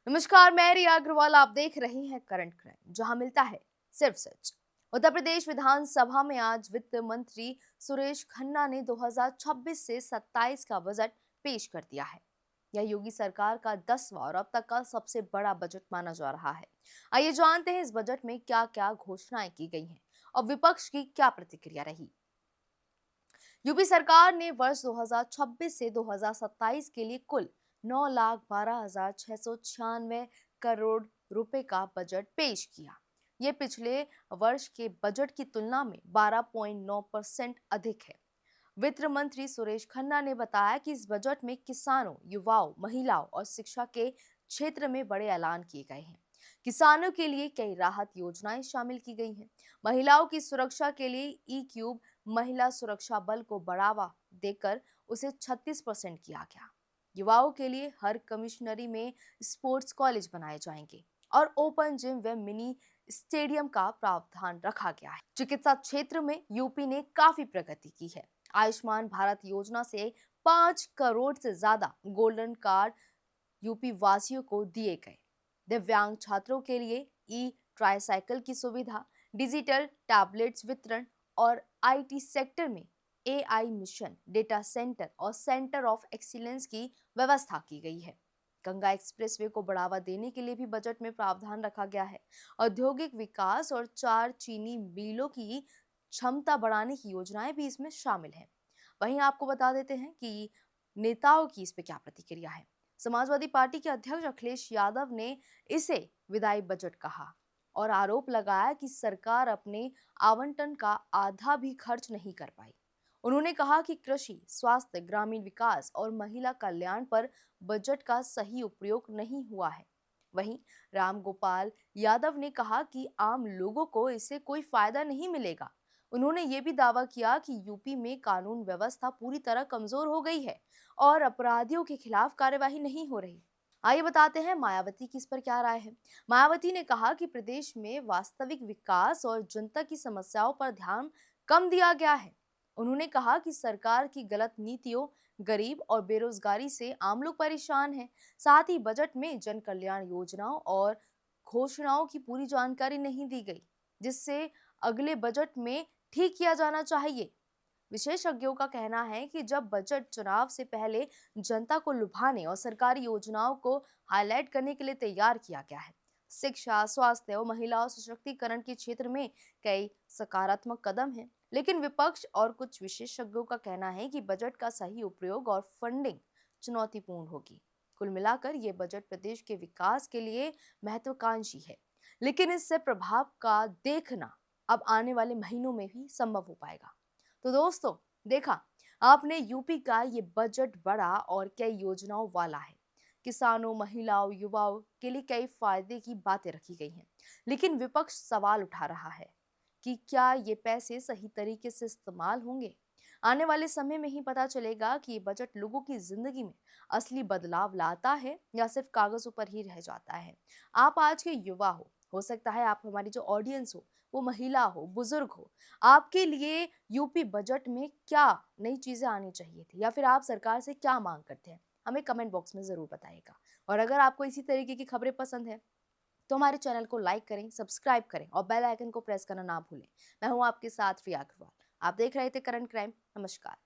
नमस्कार, मैं रिया अग्रवाल। आप देख रहे हैं करंट क्राइम, जहां मिलता है सिर्फ सच। उत्तर प्रदेश विधानसभा में आज वित्त मंत्री सुरेश खन्ना ने 2026 से 27 का बजट पेश कर दिया है। यह योगी सरकार का 10वां और अब तक का सबसे बड़ा बजट माना जा रहा है। आइए जानते हैं इस बजट में क्या क्या घोषणाएं की गई हैं और विपक्ष की क्या प्रतिक्रिया रही। यूपी सरकार ने वर्ष 2026 से 2027 के लिए कुल 9,12,696 करोड़ रुपए का बजट पेश किया। ये पिछले वर्ष के बजट की तुलना में 12.9% अधिक है। वित्त मंत्री सुरेश खन्ना ने बताया कि इस बजट में किसानों, युवाओं, महिलाओं और शिक्षा के क्षेत्र में बड़े ऐलान किए गए हैं। किसानों के लिए कई राहत योजनाएं शामिल की गई हैं। महिलाओं की सुरक्षा के लिए ई क्यूब महिला सुरक्षा बल को बढ़ावा देकर उसे 36% किया गया। युवाओं के लिए हर कमिश्नरी में स्पोर्ट्स कॉलेज बनाए जाएंगे और ओपन जिम व मिनी स्टेडियम का प्रावधान रखा गया है। चिकित्सा क्षेत्र में यूपी ने काफी प्रगति की है। आयुष्मान भारत योजना से 5 करोड़ से ज्यादा गोल्डन कार्ड यूपी वासियों को दिए गए। दिव्यांग छात्रों के लिए ई ट्राईसाइकिल की सुविधा, डिजिटल टैबलेट्स वितरण और आईटी सेक्टर में एआई मिशन, डेटा सेंटर और सेंटर ऑफ एक्सीलेंस की व्यवस्था की गई है। गंगा एक्सप्रेसवे को बढ़ावा देने के लिए भी बजट में प्रावधान रखा गया है। औद्योगिक विकास और 4 चीनी मिलों की क्षमता बढ़ाने की योजनाएं भी इसमें शामिल हैं। वहीं आपको बता देते हैं कि नेताओं की इस पे क्या प्रतिक्रिया है। समाजवादी पार्टी के अध्यक्ष अखिलेश यादव ने इसे विधायी बजट कहा और आरोप लगाया कि सरकार अपने आवंटन का आधा भी खर्च नहीं कर पाई। उन्होंने कहा कि कृषि, स्वास्थ्य, ग्रामीण विकास और महिला कल्याण पर बजट का सही उपयोग नहीं हुआ है। वहीं रामगोपाल यादव ने कहा कि आम लोगों को इससे कोई फायदा नहीं मिलेगा। उन्होंने ये भी दावा किया कि यूपी में कानून व्यवस्था पूरी तरह कमजोर हो गई है और अपराधियों के खिलाफ कार्यवाही नहीं हो रही। आइए बताते हैं मायावती की इस पर क्या राय है। मायावती ने कहा कि प्रदेश में वास्तविक विकास और जनता की समस्याओं पर ध्यान कम दिया गया है। उन्होंने कहा कि सरकार की गलत नीतियों, गरीब और बेरोजगारी से आम लोग परेशान हैं। साथ ही बजट में जन कल्याण योजनाओं और घोषणाओं की पूरी जानकारी नहीं दी गई, जिससे अगले बजट में ठीक किया जाना चाहिए। विशेषज्ञों का कहना है कि जब बजट चुनाव से पहले जनता को लुभाने और सरकारी योजनाओं को हाईलाइट करने के लिए तैयार किया गया है। शिक्षा, स्वास्थ्य और महिलाओं सशक्तिकरण के क्षेत्र में कई सकारात्मक कदम हैं, लेकिन विपक्ष और कुछ विशेषज्ञों का कहना है कि बजट का सही उपयोग और फंडिंग चुनौतीपूर्ण होगी। कुल मिलाकर ये बजट प्रदेश के विकास के लिए महत्वाकांक्षी है, लेकिन इससे प्रभाव का देखना अब आने वाले महीनों में भी संभव हो पाएगा। तो दोस्तों, देखा आपने, यूपी का ये बजट बड़ा और कई योजनाओं वाला है। किसानों, महिलाओं, युवाओं के लिए कई फायदे की बातें रखी गई हैं, लेकिन विपक्ष सवाल उठा रहा है कि क्या ये पैसे सही तरीके से इस्तेमाल होंगे। आने वाले समय में ही पता चलेगा कि ये बजट लोगों की जिंदगी में असली बदलाव लाता है या सिर्फ कागजों पर ही रह जाता है। आप आज के युवा हो सकता है आप हमारी जो ऑडियंस हो वो महिला हो, बुजुर्ग हो, आपके लिए यूपी बजट में क्या नई चीजें आनी चाहिए थी या फिर आप सरकार से क्या मांग करते हैं, हमें कमेंट बॉक्स में जरूर बताइएगा। और अगर आपको इसी तरीके की खबरें पसंद है तो हमारे चैनल को लाइक करें, सब्सक्राइब करें और बेल आइकन को प्रेस करना ना भूलें। मैं हूं आपके साथ रिया अग्रवाल। आप देख रहे थे करंट क्राइम। नमस्कार।